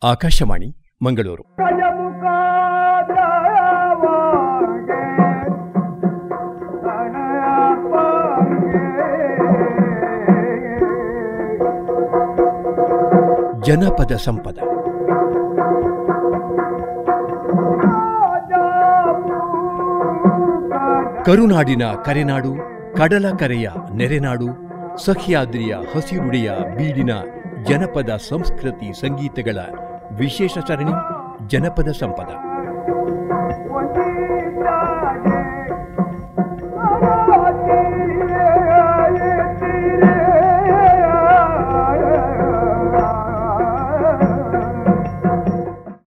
ಆಕಾಶವಾಣಿ ಮಂಗಳೂರು. ಜನಪದ ಸಂಪದ. ಕರುನಾಡಿನ ಕರೆನಾಡು, ಕಡಲ ಕರೆಯ ನೆರೆನಾಡು, ಸಹ್ಯಾದ್ರಿಯ ಹಸಿರುಡಿಯ ಬೀಡಿನ ಜನಪದ ಸಂಸ್ಕೃತಿ ಸಂಗೀತಗಳ ವಿಶೇಷ ಸರಣಿ ಜನಪದ ಸಂಪದ.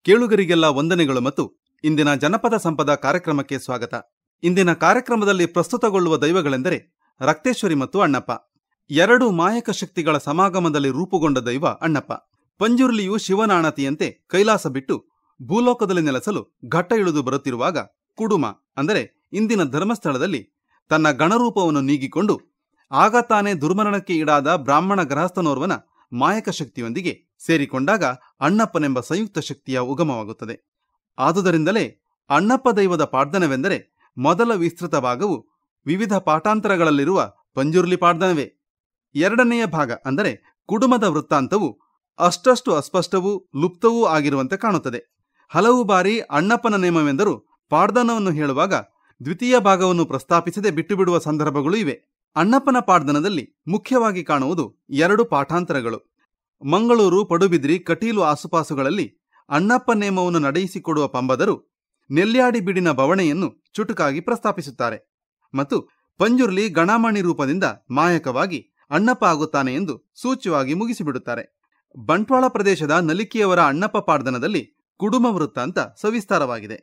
ಕೇಳುಗರಿಗೆಲ್ಲ ವಂದನೆಗಳು ಮತ್ತು ಇಂದಿನ ಜನಪದ ಸಂಪದ ಕಾರ್ಯಕ್ರಮಕ್ಕೆ ಸ್ವಾಗತ. ಇಂದಿನ ಕಾರ್ಯಕ್ರಮದಲ್ಲಿ ಪ್ರಸ್ತುತಗೊಳ್ಳುವ ದೈವಗಳೆಂದರೆ ರಕ್ತೇಶ್ವರಿ ಮತ್ತು ಅಣ್ಣಪ್ಪ. ಎರಡು ಮಾಯಕ ಶಕ್ತಿಗಳ ಸಮಾಗಮದಲ್ಲಿ ರೂಪುಗೊಂಡ ದೈವ ಅಣ್ಣಪ್ಪ. ಪಂಜುರ್ಲಿಯು ಶಿವನಾಣತಿಯಂತೆ ಕೈಲಾಸ ಬಿಟ್ಟು ಭೂಲೋಕದಲ್ಲಿ ನೆಲೆಸಲು ಘಟ್ಟ ಇಳಿದು ಬರುತ್ತಿರುವಾಗ ಕುಡುಮ ಅಂದರೆ ಇಂದಿನ ಧರ್ಮಸ್ಥಳದಲ್ಲಿ ತನ್ನ ಗಣರೂಪವನ್ನು ನೀಗಿಕೊಂಡು ಆಗ ತಾನೇ ದುರ್ಮರಣಕ್ಕೆ ಈಡಾದ ಬ್ರಾಹ್ಮಣ ಗೃಹಸ್ಥನೋರ್ವನ ಮಾಯಕ ಶಕ್ತಿಯೊಂದಿಗೆ ಸೇರಿಕೊಂಡಾಗ ಅಣ್ಣಪ್ಪನೆಂಬ ಸಂಯುಕ್ತ ಶಕ್ತಿಯ ಉಗಮವಾಗುತ್ತದೆ. ಆದುದರಿಂದಲೇ ಅಣ್ಣಪ್ಪ ದೈವದ ಪಾಡ್ದನವೆಂದರೆ ಮೊದಲ ವಿಸ್ತೃತ ಭಾಗವು ವಿವಿಧ ಪಾಠಾಂತರಗಳಲ್ಲಿರುವ ಪಂಜುರ್ಲಿ ಪಾಡ್ದನವೇ. ಎರಡನೆಯ ಭಾಗ ಅಂದರೆ ಕುಡುಮದ ವೃತ್ತಾಂತವು ಅಷ್ಟಷ್ಟು ಅಸ್ಪಷ್ಟವೂ ಲುಪ್ತವೂ ಆಗಿರುವಂತೆ ಕಾಣುತ್ತದೆ. ಹಲವು ಬಾರಿ ಅಣ್ಣಪ್ಪನ ನೇಮವೆಂದರೂ ಪಾಡ್ದನವನ್ನು ಹೇಳುವಾಗ ದ್ವಿತೀಯ ಭಾಗವನ್ನು ಪ್ರಸ್ತಾಪಿಸದೆ ಬಿಟ್ಟುಬಿಡುವ ಸಂದರ್ಭಗಳೂ ಇವೆ. ಅಣ್ಣಪ್ಪನ ಪಾಡ್ದನದಲ್ಲಿ ಮುಖ್ಯವಾಗಿ ಕಾಣುವುದು ಎರಡು ಪಾಠಾಂತರಗಳು. ಮಂಗಳೂರು, ಪಡುಬಿದ್ರಿ, ಕಟೀಲು ಆಸುಪಾಸುಗಳಲ್ಲಿ ಅಣ್ಣಪ್ಪ ನೇಮವನ್ನು ನಡೆಯಿಸಿಕೊಡುವ ಪಂಬದರು ನೆಲ್ಯಾಡಿ ಬೀಡಿನ ಬವಣೆಯನ್ನು ಚುಟುಕಾಗಿ ಪ್ರಸ್ತಾಪಿಸುತ್ತಾರೆ ಮತ್ತು ಪಂಜುರ್ಲಿ ಗಣಾಮಣಿ ರೂಪದಿಂದ ಮಾಯಕವಾಗಿ ಅಣ್ಣಪ್ಪ ಆಗುತ್ತಾನೆ ಎಂದು ಸೂಚ್ಯವಾಗಿ ಮುಗಿಸಿಬಿಡುತ್ತಾರೆ. ಬಂಟ್ವಾಳ ಪ್ರದೇಶದ ನಲಿಕೆಯವರ ಅಣ್ಣಪ್ಪ ಪಾಡ್ದನದಲ್ಲಿ ಕುಡುಮ ವೃತ್ತಾಂತ ಸವಿಸ್ತಾರವಾಗಿದೆ.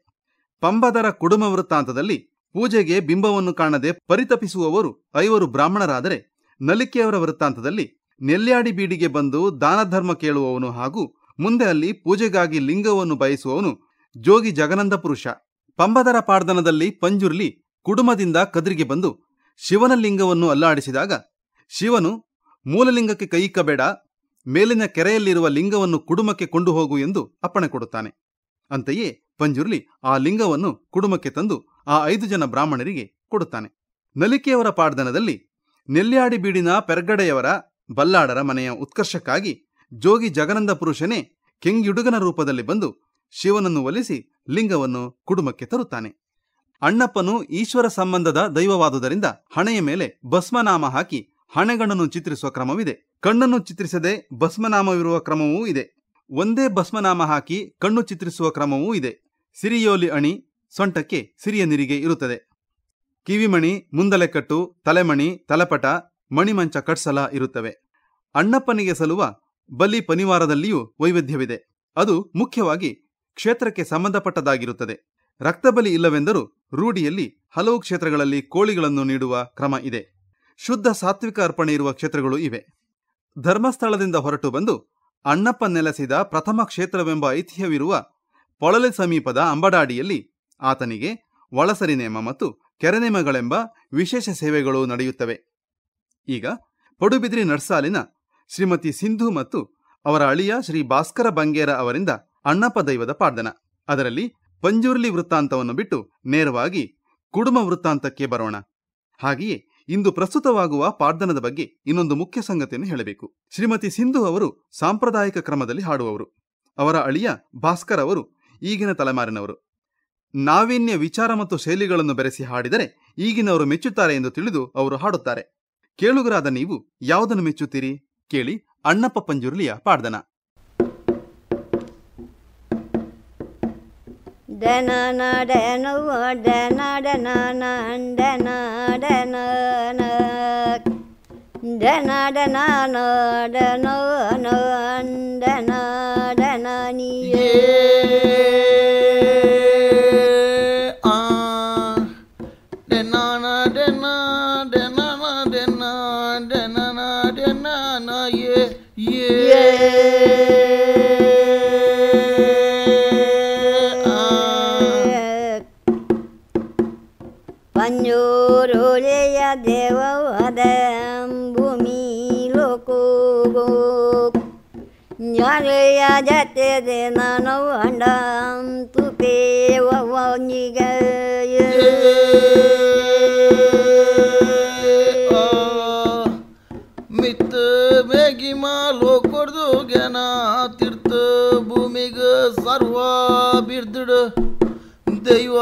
ಪಂಬದರ ಕುಡುಮ ವೃತ್ತಾಂತದಲ್ಲಿ ಪೂಜೆಗೆ ಬಿಂಬವನ್ನು ಕಾಣದೆ ಪರಿತಪಿಸುವವರು 5 ಬ್ರಾಹ್ಮಣರಾದರೆ, ನಲಿಕೆಯವರ ವೃತ್ತಾಂತದಲ್ಲಿ ನೆಲ್ಯಾಡಿ ಬೀಡಿಗೆ ಬಂದು ದಾನಧರ್ಮ ಕೇಳುವವನು ಹಾಗೂ ಮುಂದೆ ಅಲ್ಲಿ ಪೂಜೆಗಾಗಿ ಲಿಂಗವನ್ನು ಬಯಸುವವನು ಜೋಗಿ ಜಗನಂದ ಪುರುಷ. ಪಂಬದರ ಪಾಡ್ದನದಲ್ಲಿ ಪಂಜುರ್ಲಿ ಕುಡುಮದಿಂದ ಕದ್ರಿಗೆ ಬಂದು ಶಿವನ ಲಿಂಗವನ್ನು ಅಲ್ಲಾಡಿಸಿದಾಗ ಶಿವನು ಮೂಲಲಿಂಗಕ್ಕೆ ಕೈಯಿಕ್ಕಬೇಡ, ಮೇಲಿನ ಕೆರೆಯಲ್ಲಿರುವ ಲಿಂಗವನ್ನು ಕುಡುಮಕ್ಕೆ ಕೊಂಡು ಹೋಗು ಎಂದು ಅಪ್ಪಣೆ ಕೊಡುತ್ತಾನೆ. ಅಂತೆಯೇ ಪಂಜುರ್ಲಿ ಆ ಲಿಂಗವನ್ನು ಕುಡುಮಕ್ಕೆ ತಂದು ಆ 5 ಜನ ಬ್ರಾಹ್ಮಣರಿಗೆ ಕೊಡುತ್ತಾನೆ. ನಲಿಕೆಯವರ ಪಾಡ್ದನದಲ್ಲಿ ನೆಲ್ಯಾಡಿ ಬೀಡಿನ ಪೆರ್ಗಡೆಯವರ ಬಲ್ಲಾಡರ ಮನೆಯ ಉತ್ಕರ್ಷಕ್ಕಾಗಿ ಜೋಗಿ ಜಗನಂದ ಪುರುಷನೇ ಕೆಂಗ್ಯುಡುಗನ ರೂಪದಲ್ಲಿ ಬಂದು ಶಿವನನ್ನು ಒಲಿಸಿ ಲಿಂಗವನ್ನು ಕುಡುಮಕ್ಕೆ ತರುತ್ತಾನೆ. ಅಣ್ಣಪ್ಪನು ಈಶ್ವರ ಸಂಬಂಧದ ದೈವವಾದುದರಿಂದ ಹಣೆಯ ಮೇಲೆ ಭಸ್ಮನಾಮ ಹಾಕಿ ಹಣೆಗಣ್ಣನ್ನು ಚಿತ್ರಿಸುವ ಕ್ರಮವಿದೆ. ಕಣ್ಣನ್ನು ಚಿತ್ರಿಸದೆ ಭಸ್ಮನಾಮವಿರುವ ಕ್ರಮವೂ ಇದೆ. ಒಂದೇ ಭಸ್ಮನಾಮ ಹಾಕಿ ಕಣ್ಣು ಚಿತ್ರಿಸುವ ಕ್ರಮವೂ ಇದೆ. ಸಿರಿಯೋಲಿ ಅಣಿ, ಸೊಂಟಕ್ಕೆ ಸಿರಿಯ ನಿರಿಗೆ ಇರುತ್ತದೆ. ಕಿವಿಮಣಿ, ಮುಂದಲೆಕಟ್ಟು, ತಲೆಮಣಿ, ತಲೆಪಟ, ಮಣಿಮಂಚ ಕಟ್ಸಲ ಇರುತ್ತವೆ. ಅಣ್ಣಪ್ಪನಿಗೆ ಸಲ್ಲುವ ಬಲಿ ಪನಿವಾರದಲ್ಲಿಯೂ ವೈವಿಧ್ಯವಿದೆ. ಅದು ಮುಖ್ಯವಾಗಿ ಕ್ಷೇತ್ರಕ್ಕೆ ಸಂಬಂಧಪಟ್ಟದಾಗಿರುತ್ತದೆ. ರಕ್ತಬಲಿ ಇಲ್ಲವೆಂದರೂ ರೂಢಿಯಲ್ಲಿ ಹಲವು ಕ್ಷೇತ್ರಗಳಲ್ಲಿ ಕೋಳಿಗಳನ್ನು ನೀಡುವ ಕ್ರಮ ಇದೆ. ಶುದ್ಧ ಸಾತ್ವಿಕ ಅರ್ಪಣೆ ಇರುವ ಕ್ಷೇತ್ರಗಳು ಇವೆ. ಧರ್ಮಸ್ಥಳದಿಂದ ಹೊರಟು ಬಂದು ಅಣ್ಣಪ್ಪ ನೆಲೆಸಿದ ಪ್ರಥಮ ಕ್ಷೇತ್ರವೆಂಬ ಐತಿಹ್ಯವಿರುವ ಪೊಳಲೆ ಸಮೀಪದ ಅಂಬಡಾಡಿಯಲ್ಲಿ ಆತನಿಗೆ ಒಳಸರಿನೇಮ ಮತ್ತು ಕೆರೆನೇಮಗಳೆಂಬ ವಿಶೇಷ ಸೇವೆಗಳು ನಡೆಯುತ್ತವೆ. ಈಗ ಪಡುಬಿದ್ರಿ ನಡ್ಸಾಲಿನ ಶ್ರೀಮತಿ ಸಿಂಧು ಮತ್ತು ಅವರ ಅಳಿಯ ಶ್ರೀ ಭಾಸ್ಕರ ಬಂಗೇರ ಅವರಿಂದ ಅಣ್ಣಪ್ಪ ದೈವದ ಪಾಡ್ದನ. ಅದರಲ್ಲಿ ಪಂಜುರ್ಲಿ ವೃತ್ತಾಂತವನ್ನು ಬಿಟ್ಟು ನೇರವಾಗಿ ಕುಡುಮ ವೃತ್ತಾಂತಕ್ಕೆ ಬರೋಣ. ಹಾಗೆಯೇ ಇಂದು ಪ್ರಸ್ತುತವಾಗುವ ಪಾಡ್ದನದ ಬಗ್ಗೆ ಇನ್ನೊಂದು ಮುಖ್ಯ ಸಂಗತಿಯನ್ನು ಹೇಳಬೇಕು. ಶ್ರೀಮತಿ ಸಿಂಧು ಅವರು ಸಾಂಪ್ರದಾಯಿಕ ಕ್ರಮದಲ್ಲಿ ಹಾಡುವವರು. ಅವರ ಅಳಿಯ ಭಾಸ್ಕರ್ ಅವರು ಈಗಿನ ತಲೆಮಾರಿನವರು. ನಾವೀನ್ಯ ವಿಚಾರ ಮತ್ತು ಶೈಲಿಗಳನ್ನು ಬೆರೆಸಿ ಹಾಡಿದರೆ ಈಗಿನವರು ಮೆಚ್ಚುತ್ತಾರೆ ಎಂದು ತಿಳಿದು ಅವರು ಹಾಡುತ್ತಾರೆ. ಕೇಳುಗರಾದ ನೀವು ಯಾವುದನ್ನು ಮೆಚ್ಚುತ್ತೀರಿ? ಕೇಳಿ ಅಣ್ಣಪ್ಪ ಪಂಜುರ್ಲಿಯ ಪಾಡ್ದನ. ದನ ಡನ ಡನ ಡನ ಡನ ಡನ ಡನ ಡನ ಡನ ಡನ ಡನ ನೀಯೇ ಪಂಜುರುಲಿಯ ದೇವವದ ಭೂಮಿ ಲೋಕೋ ಮಾಲೆಯ ಜತೆ ನಾನು ಅಂಡ ತುಪೇ ಒನಿಗ ಮಿತ್ತ ಮೇಗಿ ಮಾಲೋ ಕೊಡ್ದು ಜ್ಞಾನ ತೀರ್ಥ ಭೂಮಿಗ ಸರ್ವ ಬಿರ್ದಿಡ ದೈವ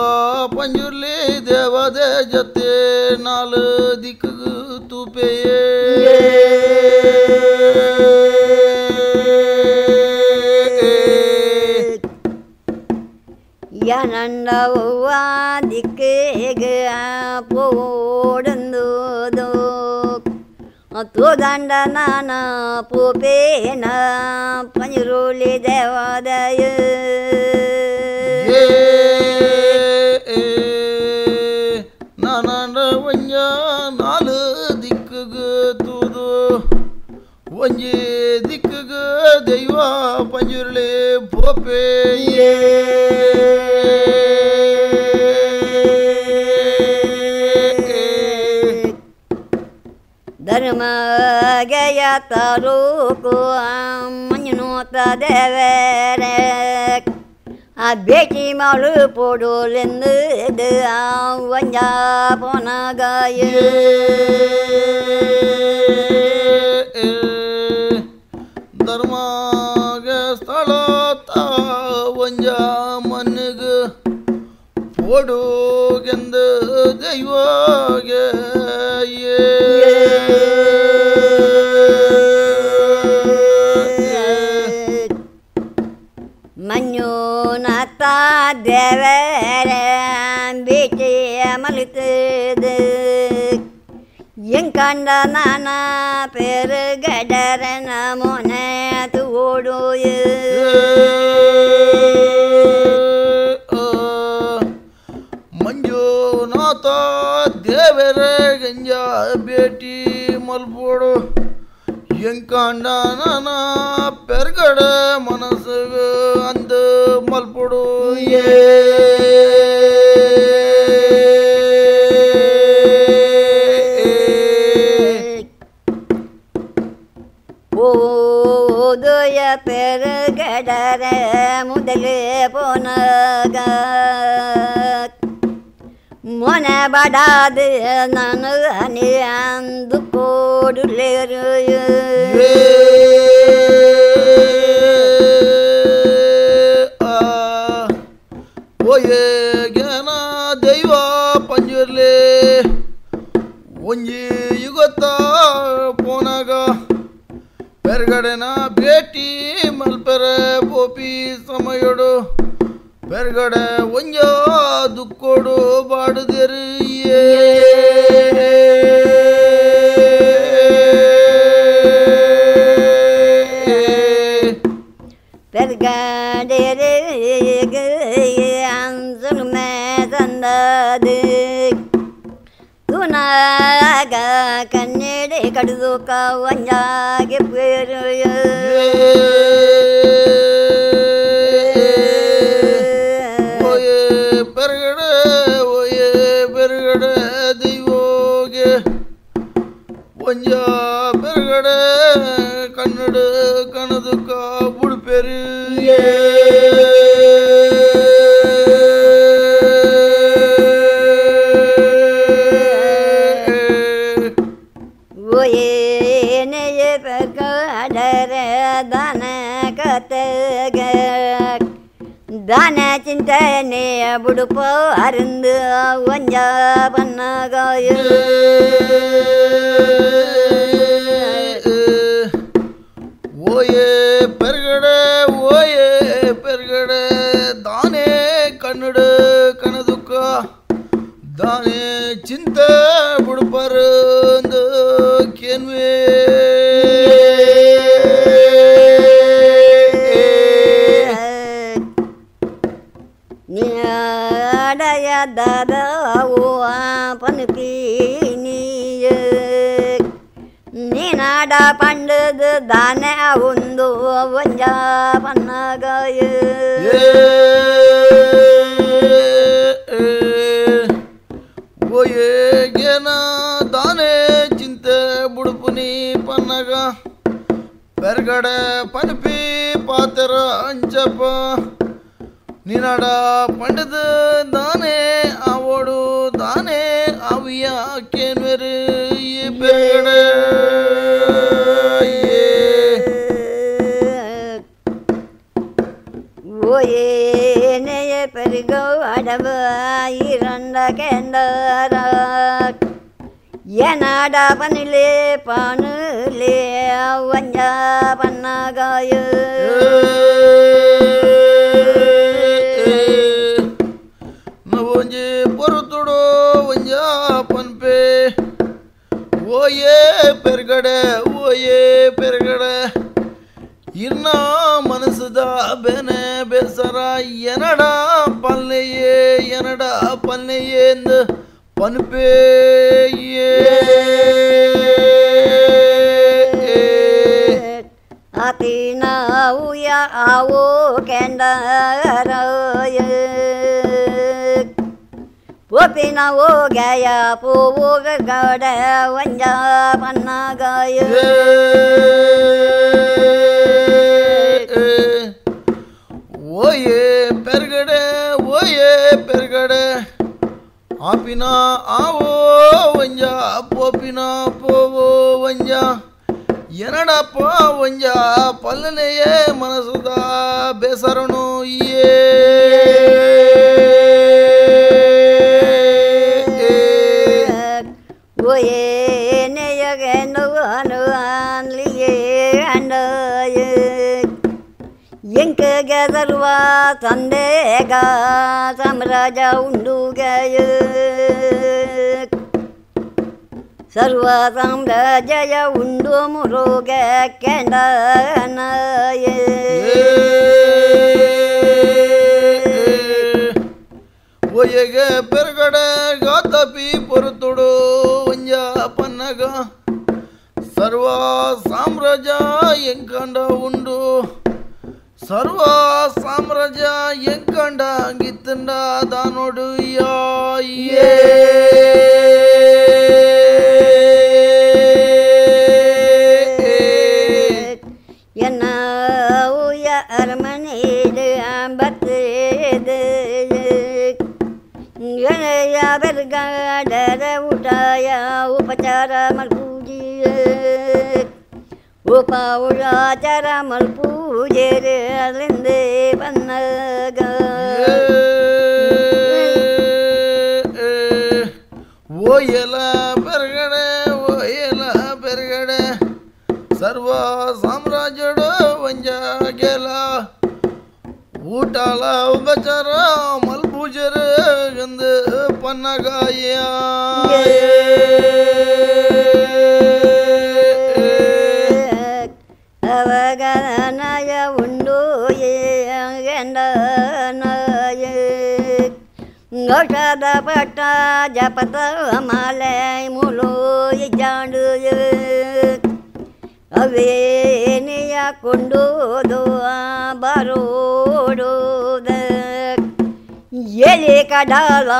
ಪಂಜುರ್ಲಿ ದೇವದೇ ಜತೆ ನಾಲ್ ದಿಕ್ಕ ತುಪೆಯೇ ಯಾನಂದವ್ವ ದಿಕ್ಕಿಗೆ ಪೋಡಂದು ತೋದಂಡ ನಾನ ಪೋಪೇನ ಪಂಜುರುಳಿ ದೇವಾದಯ ನಾನ ವಂಜ ನಾಲ್ ದಿಕ್ಕಗ ತೂದು ಒಂಜಿ ದಿಕ್ಕಗ ದೈವ ಪಂಜುರುಳಿ ಪೋಪೇಯೇ ಧರ್ಮಗೆಯ ತಾಲೂಕು ಮಂಜುನೂತ ದೇವರೇ ಆ ಭೇಟಿ ಮಾಡು ಪೋಡೋಲೆಂದು ವಂಜ ಪೋನಗಾಯ ಧರ್ಮಗ ಸ್ಥಳ ವಂಜ ಮನ್ಗ ಪೋಡೋಗೆಂದ ದೈವಗೆ ಮಂಜುನಾಥ ದೇವರ ಭೇಟಿ ಮಲಿತದ ಎಂಕಂಡ ನಾನ ಪೆರುಗಡರನ ಮೊನೆ ತೋಡೋಯ ಮಂಜುನಾಥ ದೇವರ ಗಂಜ ಭೇಟಿ ಮಲ್ಪೋಡು ಎಂಕಾಂಡ ನಾನ ಪೆರ್ಗಡ ಮನಸ್ಸಗ ಅಂದ ಮಲ್ಪೊಡು ಓದಯ ಪೆರುಗಡರ ಮುದಲೇ ಪೋನಗ ಮೊನ ಬಡಾದ ನಾನು ಅನಿ ಅಂದು ಕೋಡುಲೇರು ಓಯೇ ಜ್ಞಾನ ದೈವ ಪಂಜುರ್ಲೆ ಒಂಜಿ ಯುಗತ ಪೋನಾಗ ಪೆರ್ಗಡೆನ ಭೇಟಿ ಮಲ್ಪೆರ ಪೋಪಿ ಸಮಯಡು ಪೆರ್ಗಡೆ ಒಂಜ ದುಕ್ಕೋಡು ಬಾಡುದೆರಿಯೇ ಪೆರ್ಗಡೆ ಅಂಜಲು ಮೇ ತಂದದು ತುನಾಗ ಕನ್ನಡಿ ಕಡಿದು ವಂಜಾಗೆ ಪೇರು ಪೆರ್ಗಡೆ ದೈವೋಗೆ ಒಂಜ ಪೆರ್ಗಡೆ ಕನ್ನಡ ಕಣದುಕ ಬುಡ್ಪೆರು ಓಯೇನೆಯ ಪೆರ್ಗಡರ ದನ ಕತೆಗ ದಾನ ಚಿಂತನೆ ಬುಡುಪ ಅರಿಂದ ವಂಜ ಬನ್ನಗಾಯ ಓಯೇ ಪೆರ್ಗಡೆ ದಾನೆ ಕನ್ನಡ ಕಣದುಕ ದಾನೆ ಚಿಂತೆ ಬುಡುಪರಂದು ಕೇನ್ವೇ ನಿಡಯ ದದವು ಪನ್ಪೀನಿಯ ನೀನಾಡ ಪಂಡದ ದಾನೆ ಒಂದು ವಂಜ ಪನ್ನಗಾಯ ಓಯೇ ಜ್ಞಾನ ದಾನೆ ಚಿಂತೆ ಬುಡುಪುನಿ ಪನ್ನಗ ಪೆರ್ಗಡೆ ಪನ್ಪಿ ಪಾತರ ಅಂಚಪ್ಪ ನಿನಡ ಪಂಡದ ದಾನೆ ಅವಡು ದಾನೆ ಅವಿಯ ಕೇನ್ವೆರು ಈ ಬೇಗಡೆ ಓಯೇನೆಯ ಪೆರಿಗೋ ಅಡವ ಇರಂಡ ಕೆಂದರ ಏನಡ ಪನಿಲೆ ಪಾನುಲೆ ವಂಜ ಪನ್ನಗಾಯ ನವೊಂಜಿ ಪೊರುತುಡು ವಂಜ ಪನ್ಪೆ ಓಯೇ ಪೆರ್ಗಡೆ ಇರ್ನ ಮನಸ್ಸದ ಬೆನೆ ಬೇಸರ ಎನಡ ಪಲ್ಲೆಯೇ ಎಂದು ಪನ್ಪೇ ಅತಿನ ಉಯ ಆವೋ ಕೆಂಡರಾಯ ಒಪ್ಪಿನ ಓಗಯ ಪೋಗ ಗಡ ವಂಜ ಪನ್ನಗಾಯ ಓಯೇ ಪೆರ್ಗಡೆ ಆಪಿನ ಆವೋ ವಂಜ ಪೋಪಿನ ಪೋವೋ ವಂಜ ಎನಡಪ್ಪ ವಂಜ ಪಲ್ಲನೆಯೇ ಮನಸ್ಸುದ ಬೇಸರನು ಏ ಓಯೇನೆಯಗೆನು ಅನುಲಿಯೇ ಅಂಡಯ ಎಂಕಗೆದರ್ವ ತಂದೆಗ ಸಾಮ್ರಾಜ್ಯ ಉಂಡುಗಯ ಸರ್ವ ಸಾಮ್ರಾಜ್ಯ ಉಂಡು ಮುರುಗ ಕೆಂಡನಯ ಒಯ್ಯಗೆ ಪೆರ್ಗಡೆ ಗಾತಪಿ ಪೊರುತುಡು ವಂಜ ಪನ್ನಗ ಸರ್ವ ಸಾಮ್ರಾಜ್ಯ ಎಂಕಂಡ ಉಂಡು ಸರ್ವ ಸಾಮ್ರಾಜ್ಯ ಎಂಕಂಡ ಗಿತ್ತಂಡ ದಾನೋಡು ಯಾಯೇ ಎನ್ನ ಉಯ ಅರಮನೆದು ಬತ್ತದು ಎಳೆಯ ಬೆರ್ಗಾಡರ ಊಟಯ ಉಪಚಾರ ಮಲ್ಪೂಜಿಯ ಉಪಚಾರ ಮಲ್ಪೂಜೆರೆ ಅಲ್ಲಿಂದೆ ಬನ್ನಗ ಓಯಲ ಬೆರ್ಗಡೆ ಸರ್ವ ಸಾಮ್ರಾಜ್ಯಡು ವಂಜ ಗೆಲ ಊಟಾಲ ಉಪಚಾರ ಮಲ್ಪೂಜರ ಗಂಧ ಪನ್ನಗಾಯ ಅವಗನಯ ಉಂಡು ಎಂಡನಯ ಔಷಧ ಪಟ್ಟ ಜಪತ ಮಾಲೆ ಮುಲೋ ಜಾಂಡು ಅವೇನಿಯ ಕೊಂಡೋದು ಬರೋಡೋದ ಎಲೆ ಕಡಲ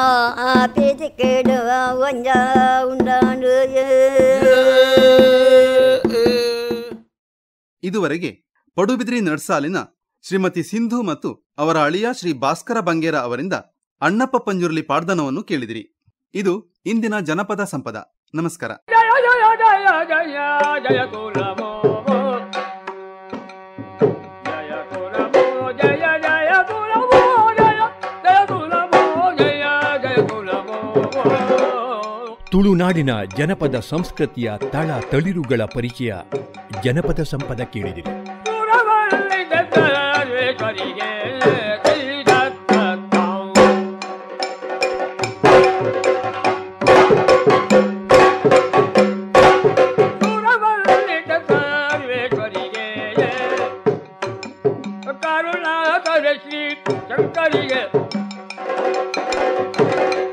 ಪೇಜಿ ಕೆಡು ವಂಜ ಉಂಡಾಂಡು ಇದುವರೆಗೆ ಪಡುಬಿದ್ರಿ ನಡ್ಸಾಲಿನ ಶ್ರೀಮತಿ ಸಿಂಧು ಮತ್ತು ಅವರ ಅಳಿಯ ಶ್ರೀ ಭಾಸ್ಕರ ಬಂಗೇರ ಅವರಿಂದ ಅಣ್ಣಪ್ಪ ಪಂಜುರ್ಲಿ ಪಾಡ್ದನವನ್ನು ಕೇಳಿದಿರಿ. ಇದು ಇಂದಿನ ಜನಪದ ಸಂಪದ. ನಮಸ್ಕಾರ. ಜಯ ಜಯ ಜಯ ಜಯ ಜಯ ಕುಲಮೋ ಜಯ ಕುಲಮೋ ಜಯ ಜಯ ಕುಲಮೋ ಜಯ ಜಯ ಕುಲಮೋ ಜಯ ಜಯ ಕುಲಮೋ. ತುಳುನಾಡಿನ ಜನಪದ ಸಂಸ್ಕೃತಿಯ ತಳ ತಳಿರುಗಳ ಪರಿಚಯ ಜನಪದ ಸಂಪದ ಕೇಳಿದಿರಿ.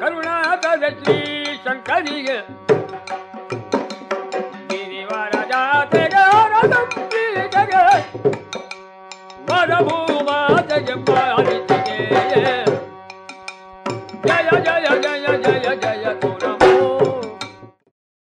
ಕರುಣಾಕರ ಶ್ರೀ ಶಂಕರಿಗೆ ಗಿರಿವರ ಜಾತೆಗೆ ವರಭೂಮ ಜಗಮ್ಮ